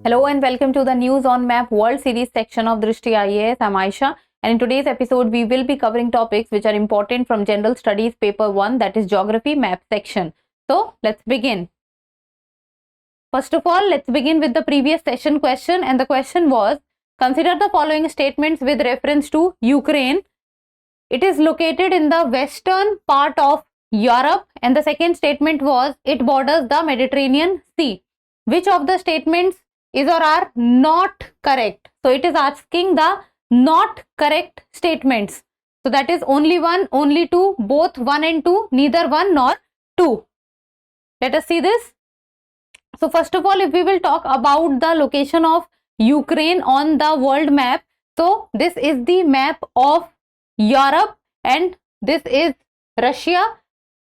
Hello and welcome to the News on Map World Series section of Drishti IAS. I'm Aisha, and in today's episode we will be covering topics which are important from General Studies Paper 1, that is Geography Map section. So let's begin. First of all, let's begin with the previous session question, and the question was, consider the following statements with reference to Ukraine. It is located in the western part of Europe, and the second statement was it borders the Mediterranean Sea. Which of the statements is or are not correct? So it is asking the not correct statements. So that is only one, only two, both one and two, neither one nor two. Let us see this. So first of all, if we will talk about the location of Ukraine on the world map, so this is the map of Europe and this is Russia,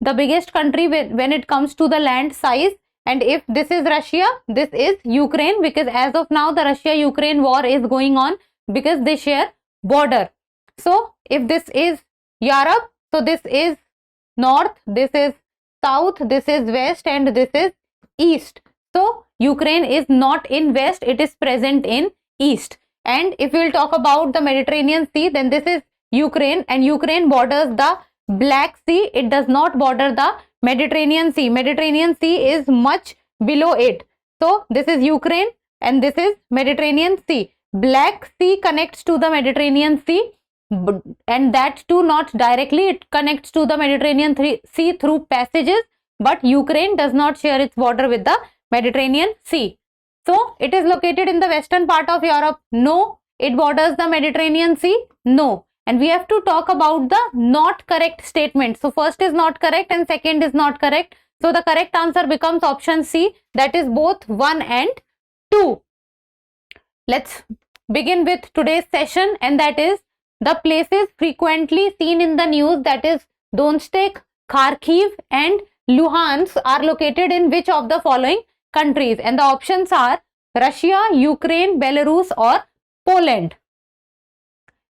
the biggest country when it comes to the land size. And if this is Russia, this is Ukraine, because as of now the Russia-Ukraine war is going on because they share border. So if this is Europe, so this is north, this is south, this is west, and this is east. So Ukraine is not in west, it is present in east. And if we will talk about the Mediterranean Sea, then this is Ukraine, and Ukraine borders the Black Sea. It does not border the Mediterranean Sea. Mediterranean Sea is much below it. So this is Ukraine and this is Mediterranean Sea. Black Sea connects to the Mediterranean Sea, and that too not directly. It connects to the Mediterranean Sea through passages, but Ukraine does not share its border with the Mediterranean Sea. So it is located in the western part of Europe. No. It borders the Mediterranean Sea. No. And we have to talk about the not correct statement. So first is not correct and second is not correct. So the correct answer becomes option C, that is both 1 and 2. Let's begin with today's session, and that is the places frequently seen in the news, that is Donetsk, Kharkiv and Luhansk, are located in which of the following countries? And the options are Russia, Ukraine, Belarus or Poland.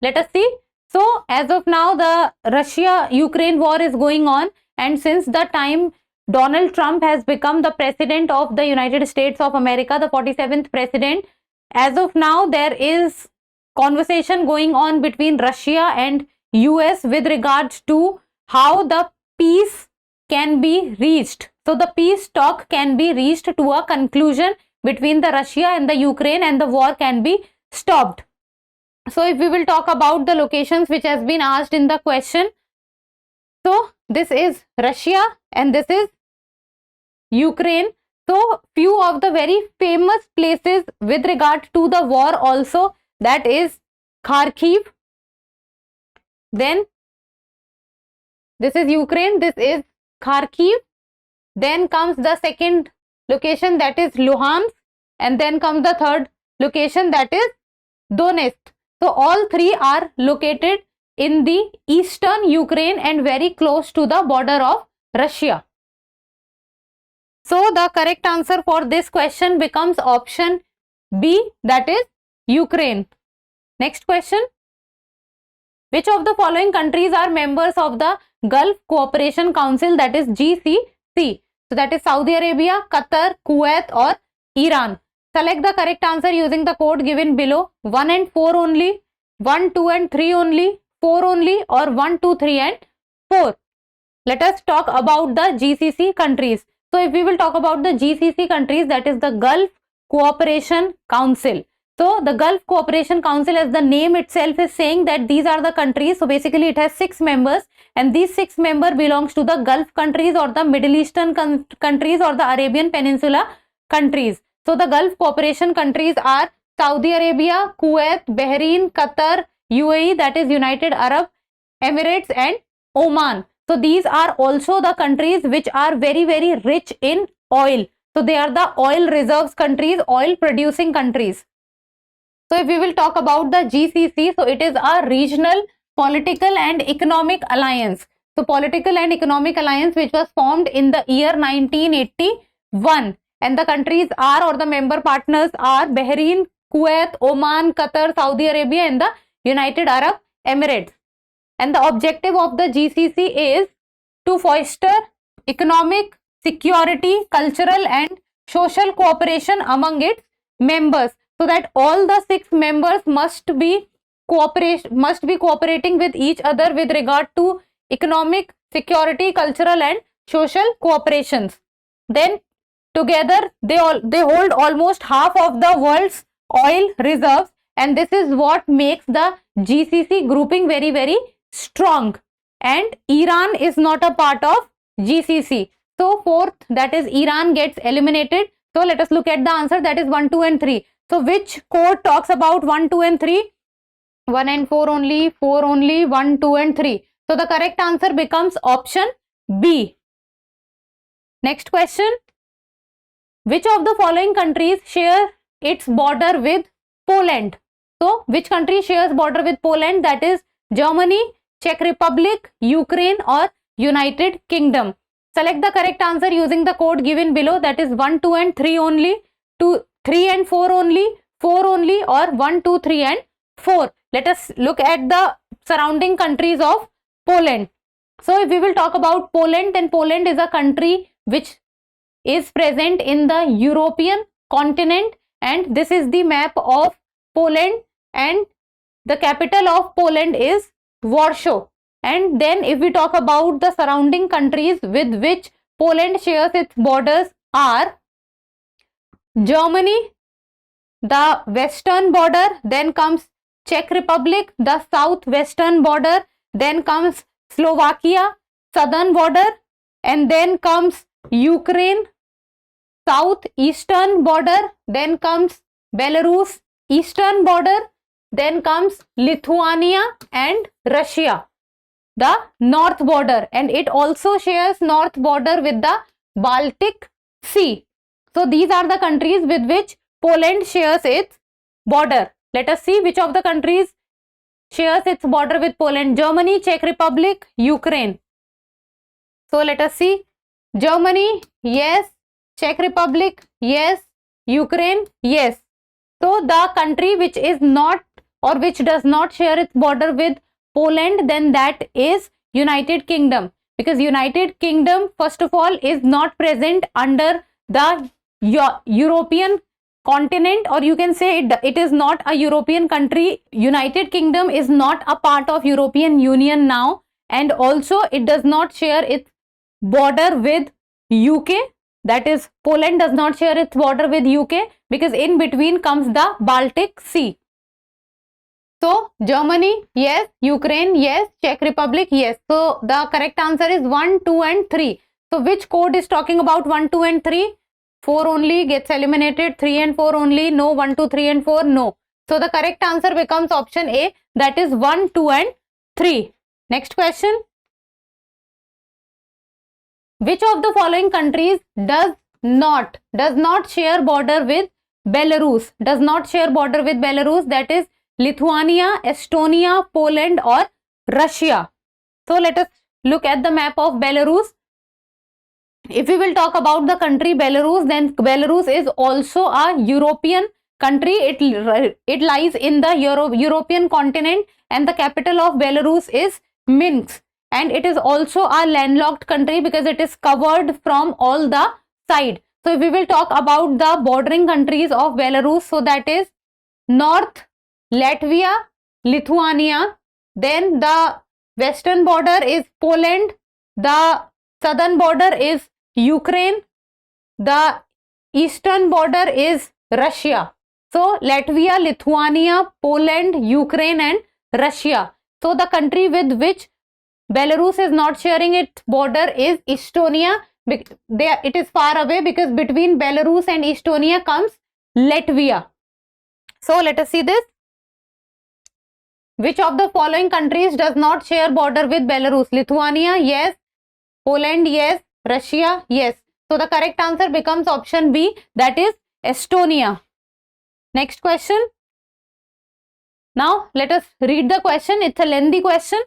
Let us see. So as of now the Russia-Ukraine war is going on, and since the time Donald Trump has become the president of the United States of America, the 47th president, as of now there is conversation going on between Russia and US with regards to how the peace can be reached. So the peace talk can be reached to a conclusion between the Russia and the Ukraine, and the war can be stopped. So if we will talk about the locations which has been asked in the question, so this is Russia and this is Ukraine. So few of the very famous places with regard to the war also, that is Kharkiv, then this is Ukraine, this is Kharkiv, then comes the second location, that is Luhansk, and then comes the third location, that is Donetsk. So all three are located in the eastern Ukraine and very close to the border of Russia. So the correct answer for this question becomes option B, that is Ukraine. Next question. Which of the following countries are members of the Gulf Cooperation Council, that is GCC? So that is Saudi Arabia, Qatar, Kuwait or Iran. Select the correct answer using the code given below. 1 and 4 only, 1, 2 and 3 only, 4 only, or 1, 2, 3 and 4. Let us talk about the GCC countries. So if we will talk about the GCC countries, that is the Gulf Cooperation Council. So the Gulf Cooperation Council, as the name itself is saying, that these are the countries. So basically it has 6 members, and these 6 members belongs to the Gulf countries or the Middle Eastern countries or the Arabian Peninsula countries. So the Gulf Cooperation countries are Saudi Arabia, Kuwait, Bahrain, Qatar, UAE, that is United Arab Emirates, and Oman. So these are also the countries which are very rich in oil. So they are the oil reserves countries, oil producing countries. So if we will talk about the GCC, so it is a regional political and economic alliance. So political and economic alliance which was formed in the year 1981. And the countries are, or the member partners are, Bahrain, Kuwait, Oman, Qatar, Saudi Arabia and the United Arab Emirates. And the objective of the GCC is to foster economic, security, cultural and social cooperation among its members, so that all the 6 members must be cooperating with each other with regard to economic, security, cultural and social cooperations. Then together they hold almost half of the world's oil reserves, and this is what makes the GCC grouping very, very strong. And Iran is not a part of GCC. So fourth, that is Iran, gets eliminated. So let us look at the answer, that is 1, 2 and 3. So which code talks about 1, 2 and 3? 1 and 4 only, 4 only, 1, 2 and 3. So the correct answer becomes option B. Next question. Which of the following countries share its border with Poland? So which country shares border with Poland? That is Germany, Czech Republic, Ukraine or United Kingdom. Select the correct answer using the code given below, that is 1, 2 and 3 only, 2, 3 and 4 only, 4 only, or 1, 2, 3 and 4. Let us look at the surrounding countries of Poland. So if we will talk about Poland, then Poland is a country which is present in the European continent, and this is the map of Poland, and the capital of Poland is Warsaw. And then if we talk about the surrounding countries with which Poland shares its borders are Germany, the western border, then comes Czech Republic, the southwestern border, then comes Slovakia, southern border, and then comes Ukraine, southeastern border, then comes Belarus, eastern border, then comes Lithuania and Russia, the north border, and it also shares north border with the Baltic Sea. So these are the countries with which Poland shares its border. Let us see which of the countries shares its border with Poland. Germany, Czech Republic, Ukraine. So let us see. Germany, yes. Czech Republic, yes. Ukraine, yes. So the country which is not or which does not share its border with Poland, then that is United Kingdom, because United Kingdom first of all is not present under the European continent, or you can say it is not a European country. United Kingdom is not a part of European Union now, and also it does not share its border with UK, that is Poland does not share its border with UK, because in between comes the Baltic Sea. So Germany, yes. Ukraine, yes. Czech Republic, yes. So the correct answer is 1, 2 and 3. So which code is talking about 1, 2 and 3? 4 only gets eliminated. 3 and 4 only, no. 1, 2, 3 and 4, no. So the correct answer becomes option A, that is 1, 2 and 3. Next question. Which of the following countries does not share border with Belarus? Does not share border with Belarus, that is Lithuania, Estonia, Poland or Russia. So let us look at the map of Belarus. If we will talk about the country Belarus, then Belarus is also a European country. It lies in the European continent, and the capital of Belarus is Minsk, and it is also a landlocked country because it is covered from all the side. So if we will talk about the bordering countries of Belarus, so that is North Latvia, Lithuania, then the western border is Poland, the southern border is Ukraine, the eastern border is Russia. So Latvia, Lithuania, Poland, Ukraine and Russia. So the country with which Belarus is not sharing its border is Estonia. It is far away because between Belarus and Estonia comes Latvia. So let us see this. Which of the following countries does not share border with Belarus? Lithuania, yes. Poland, yes. Russia, yes. So the correct answer becomes option B, that is Estonia. Next question. Now let us read the question. It's a lengthy question.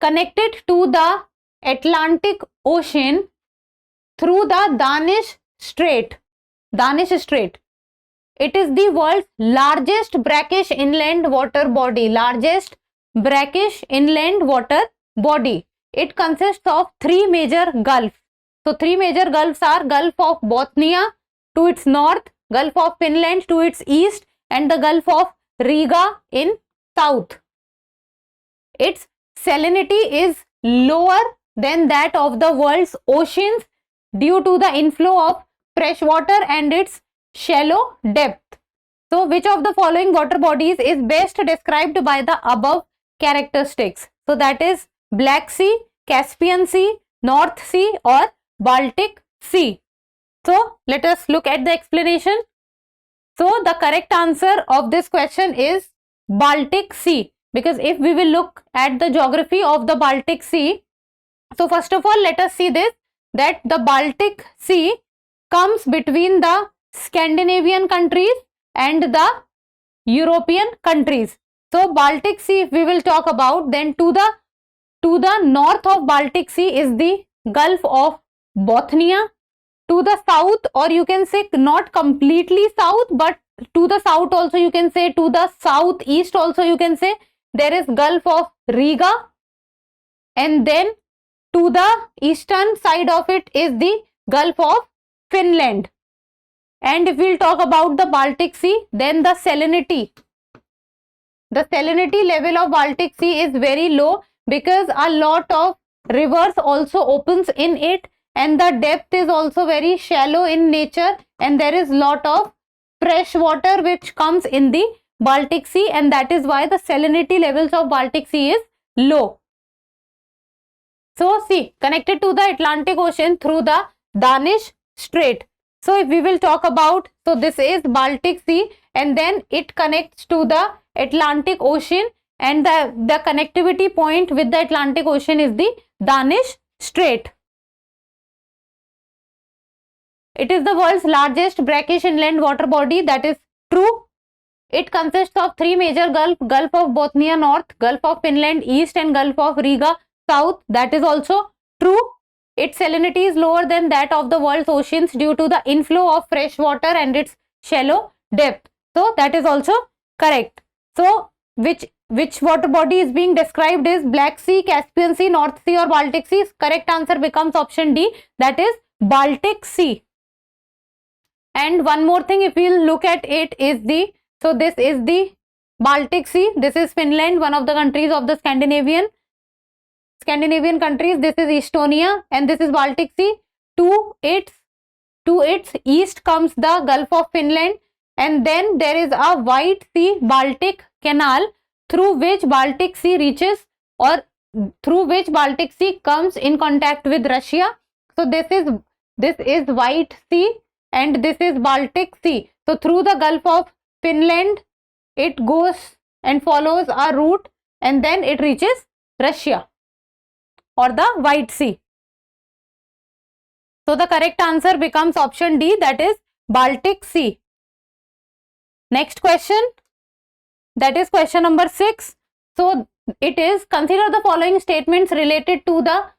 Connected to the Atlantic Ocean through the Danish Strait. It is the world's largest brackish inland water body. It consists of 3 major gulfs. So 3 major gulfs are Gulf of Bothnia to its north, Gulf of Finland to its east, and the Gulf of Riga in south. Its salinity is lower than that of the world's oceans due to the inflow of fresh water and its shallow depth. So, which of the following water bodies is best described by the above characteristics? So, that is Black Sea, Caspian Sea, North Sea or Baltic Sea. So, let us look at the explanation. So, the correct answer of this question is Baltic Sea, because if we will look at the geography of the Baltic Sea, so first of all let us see this, that the Baltic Sea comes between the Scandinavian countries and the European countries. So, Baltic Sea if we will talk about, then to the north of Baltic Sea is the Gulf of Bothnia. To the south, or you can say not completely south, but to the south also you can say, to the southeast also you can say, there is Gulf of Riga, and then to the eastern side of it is the Gulf of Finland. And if we'll talk about the Baltic Sea, then the salinity level of Baltic Sea is very low, because a lot of rivers also opens in it, and the depth is also very shallow in nature, and there is lot of fresh water which comes in the Baltic Sea, and that is why the salinity levels of Baltic Sea is low. So, see, connected to the Atlantic Ocean through the Danish Strait. So, if we will talk about, so this is Baltic Sea, and then it connects to the Atlantic Ocean, and the connectivity point with the Atlantic Ocean is the Danish Strait. It is the world's largest brackish inland water body. That is true. It consists of three major gulfs, Gulf of Bothnia North, Gulf of Finland East, and Gulf of Riga South. That is also true. Its salinity is lower than that of the world's oceans due to the inflow of fresh water and its shallow depth. So, that is also correct. So, which water body is being described is Black Sea, Caspian Sea, North Sea or Baltic Sea? Correct answer becomes option D, that is Baltic Sea. And one more thing, if we look at it, is the, so this is the Baltic Sea, this is Finland, one of the countries of the Scandinavian countries, this is Estonia, and this is Baltic Sea. To its east comes the Gulf of Finland, and then there is a White Sea Baltic Canal through which Baltic Sea reaches, or through which Baltic Sea comes in contact with Russia. So, this is White Sea and this is Baltic Sea. So, through the Gulf of Finland, it goes and follows a route, and then it reaches Russia or the White Sea. So, the correct answer becomes option D, that is Baltic Sea. Next question, that is question number 6. So, it is, consider the following statements related to the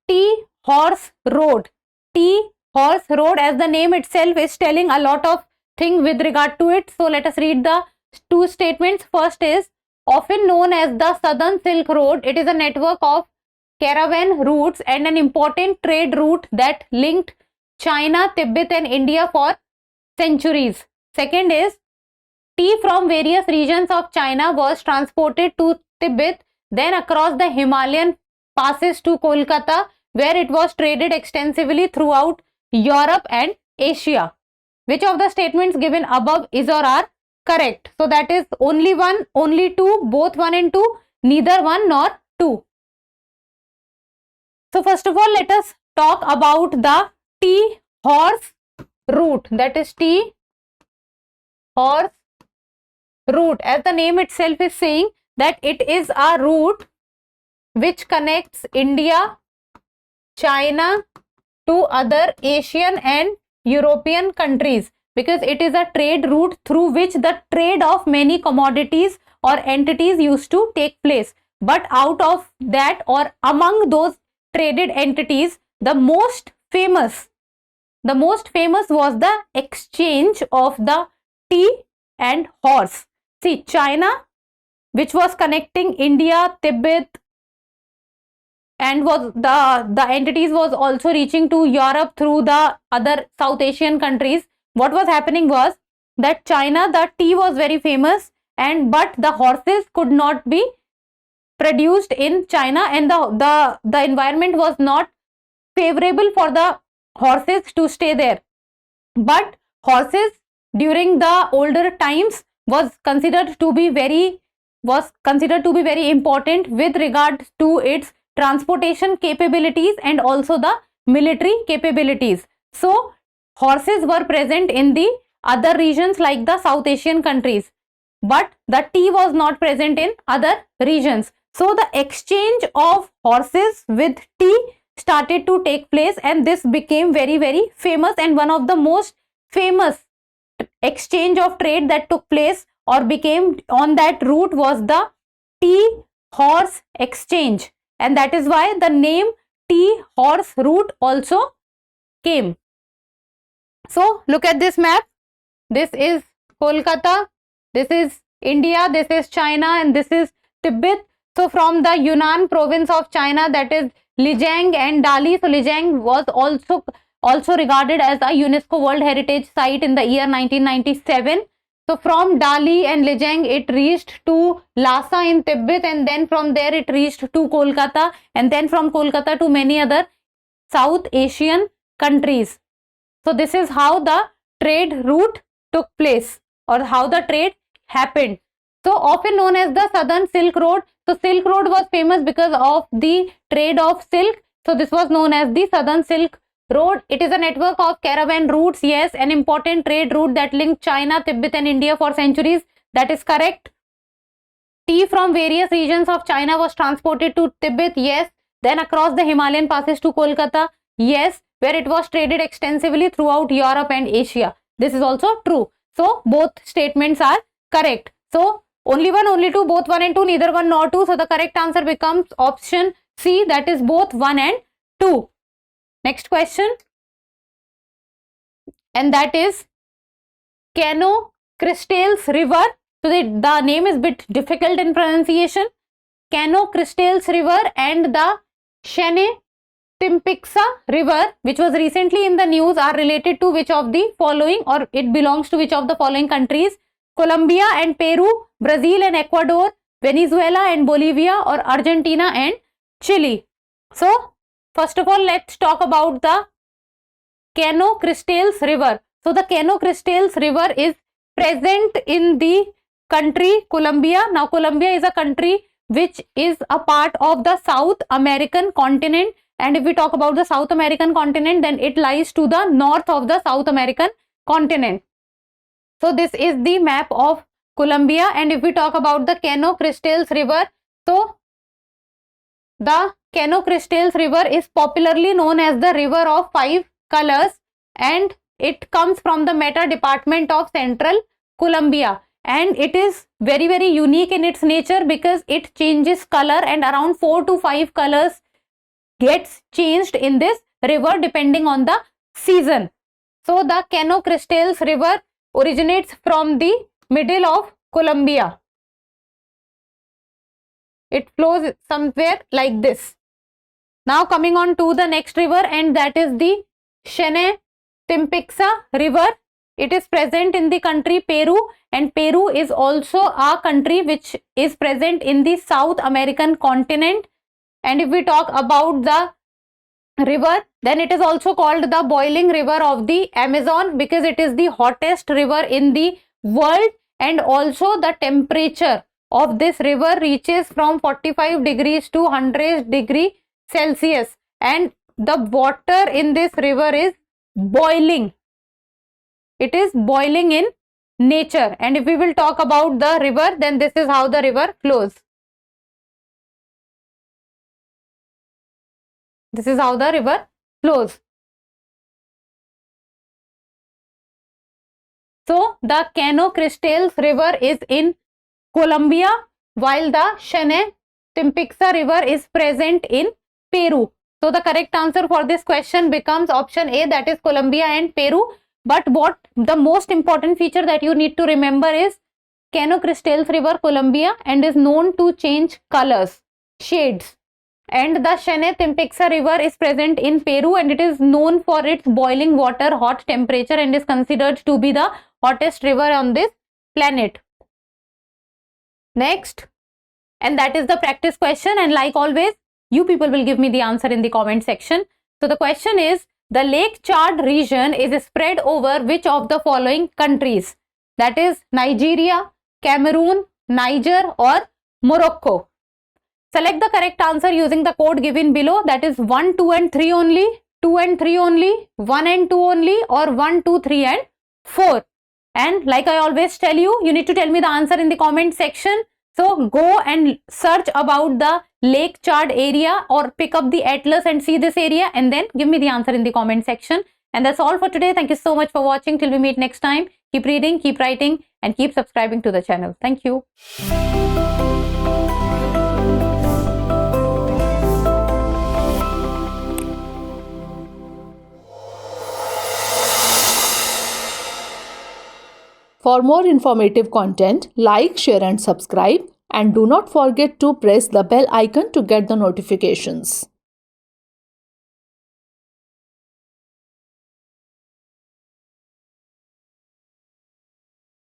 T-Horse Road. T-Horse Road, as the name itself is telling a lot of things with regard to it. So, let us read the two statements. First is, often known as the Southern Silk Road, it is a network of caravan routes and an important trade route that linked China, Tibet and India for centuries. Second is, tea from various regions of China was transported to Tibet, then across the Himalayan passes to Kolkata, where it was traded extensively throughout Europe and Asia. Which of the statements given above is or are correct? So, that is only one, only two, both 1 and 2, neither 1 nor 2. So, first of all, let us talk about the T-Horse route, that is T-Horse route. As the name itself is saying, that it is a route which connects India, China to other Asian and European countries, because it is a trade route through which the trade of many commodities or entities used to take place. But out of that, or among those traded entities, the most famous was the exchange of the tea and horse. See, China, which was connecting India, Tibet, and was the entities was also reaching to Europe through the other South Asian countries. what was happening was that China, the tea was very famous, and but the horses could not be produced in China, and the environment was not favorable for the horses to stay there. But horses during the older times was considered to be very important with regard to its transportation capabilities and also the military capabilities. So horses were present in the other regions like the South Asian countries, but the tea was not present in other regions. So the exchange of horses with tea started to take place, and this became very, very famous, and one of the most famous exchange of trade that took place or became on that route was the tea horse exchange, and that is why the name tea horse route also came. So look at this map. This is Kolkata, this is India, this is China, and this is Tibet. So from the Yunnan province of China, that is Lijiang and Dali. So Lijiang was also regarded as a UNESCO World Heritage Site in the year 1997. So from Dali and Lijiang, it reached to Lhasa in Tibet, and then from there it reached to Kolkata, and then from Kolkata to many other South Asian countries. So this is how the trade route took place, or how the trade happened. So often known as the Southern Silk Road. So Silk Road was famous because of the trade of silk. So this was known as the Southern Silk Road. It is a network of caravan routes. Yes, an important trade route that linked China, Tibet and India for centuries. That is correct. Tea from various regions of China was transported to Tibet. Yes. Then across the Himalayan passes to Kolkata. Yes, where it was traded extensively throughout Europe and Asia. This is also true. So both statements are correct. So only one, only two, both 1 and 2, neither 1 nor 2. So the correct answer becomes option C, that is both 1 and 2. Next question, and that is Cano Cristales River. So the name is a bit difficult in pronunciation. Cano Cristales River and the Shene Timpixa River, which was recently in the news, are related to which of the following, or it belongs to which of the following countries? Colombia and Peru, Brazil and Ecuador, Venezuela and Bolivia, or Argentina and Chile. So first of all, let's talk about the Cano Cristales River. So the Cano Cristales River is present in the country Colombia. Now Colombia is a country which is a part of the South American continent, and if we talk about the South American continent, then it lies to the north of the South American continent. So this is the map of Colombia, and if we talk about the Cano Cristales River, so the Cano Cristales River is popularly known as the River of Five Colors, and it comes from the Meta department of Central Colombia, and it is very, very unique in its nature because it changes color, and around 4 to 5 colors gets changed in this river depending on the season. So the Cano Cristales River originates from the middle of Colombia. It flows somewhere like this. Now coming on to the next river, and that is the Shene Timpixa River. It is present in the country Peru, and Peru is also a country which is present in the South American continent. And if we talk about the river, then it is also called the boiling river of the Amazon because it is the hottest river in the world, and also the temperature of this river reaches from 45 degrees to 100 degrees Celsius, and the water in this river is boiling. It is boiling in nature. And if we will talk about the river, then this is how the river flows. This is how the river flows. So the Cano Cristales River is in Colombia, while the Shene Timpixa River is present in Peru. So the correct answer for this question becomes option A, that is Colombia and Peru. But what the most important feature that you need to remember is Cano Cristales River, Colombia, and is known to change colors, shades. And the Chene-Timpixa river is present in Peru and it is known for its boiling water, hot temperature, and is considered to be the hottest river on this planet. Next, and that is the practice question, and like always, you people will give me the answer in the comment section. So the question is, the Lake Chad region is spread over which of the following countries? That is Nigeria, Cameroon, Niger, or Morocco. Select the correct answer using the code given below, that is 1, 2 and 3 only, 2 and 3 only, 1 and 2 only, or 1, 2, 3 and 4. And like I always tell you, you need to tell me the answer in the comment section. So go and search about the Lake Chad area or pick up the atlas and see this area and then give me the answer in the comment section. And that's all for today. Thank you so much for watching. Till we meet next time, keep reading, keep writing, and keep subscribing to the channel. Thank you. For more informative content, like, share and subscribe, and do not forget to press the bell icon to get the notifications.